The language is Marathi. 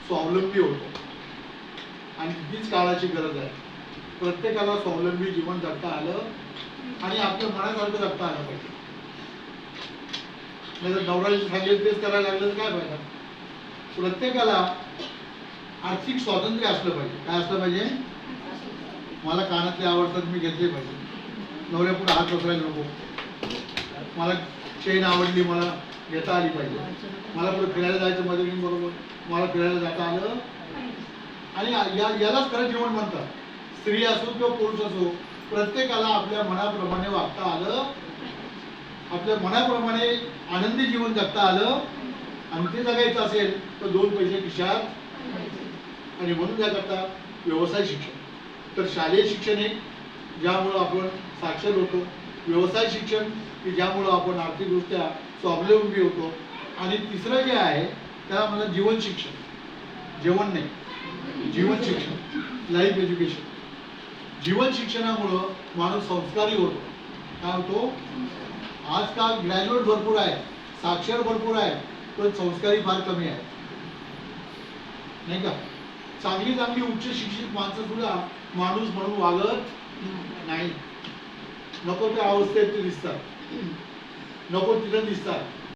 स्वावलंबी होतो. आणि हीच काळाची गरज आहे. प्रत्येकाला स्वावलंबी जीवन जगता आलं आणि आपल्या मनासारखं जगता आलं पाहिजे. नाही तर नवऱ्याला सांगितलं तेच करायला लागलं तर काय फायदा. प्रत्येकाला आर्थिक स्वातंत्र्य असलं पाहिजे. काय असलं पाहिजे? मला कानातले आवडतात, मी घेतले पाहिजे. नवऱ्यापुढे हात पसरायला नको. मला चेन आवडली, मला घेता आली पाहिजे. मला पुढे फिरायला जायचं मैत्रिणींबरोबर, मला फिरायला जाता आलं. आणि यालाच खरं जीवन म्हणतात. स्त्री असो किंवा पुरुष असो, प्रत्येकाला आपल्या मनाप्रमाणे वागता आलं, आपल्या मनाप्रमाणे आनंदी जीवन जगता आलं. आणि ते जगायचं असेल तर 2 पैसे खिशात. आणि म्हणून त्याकरता व्यवसाय शिक्षण. तर शालेय शिक्षण एक, ज्यामुळं आपण साक्षर होतो. व्यवसाय शिक्षण की ज्यामुळं आपण आर्थिकदृष्ट्या स्वावलंबी होतो. आणि तिसरं जे आहे त्याला म्हणतात जीवन शिक्षण. जेवण नाही, जीवन शिक्षण, लाईफ एज्युकेशन. जीवन शिक्षणामुळं माणूस संस्कारी होतो. काय होतो? आजकाल ग्रॅज्युएट भरपूर आहे, साक्षर भरपूर आहे, पण संस्कारी फार कमी आहे, नाही का? चांगली चांगली उच्च शिक्षित माणसं सुद्धा माणूस म्हणून वागत नाही. नको त्या अवस्थेत ते दिसतात, नको तिथं दिसतात.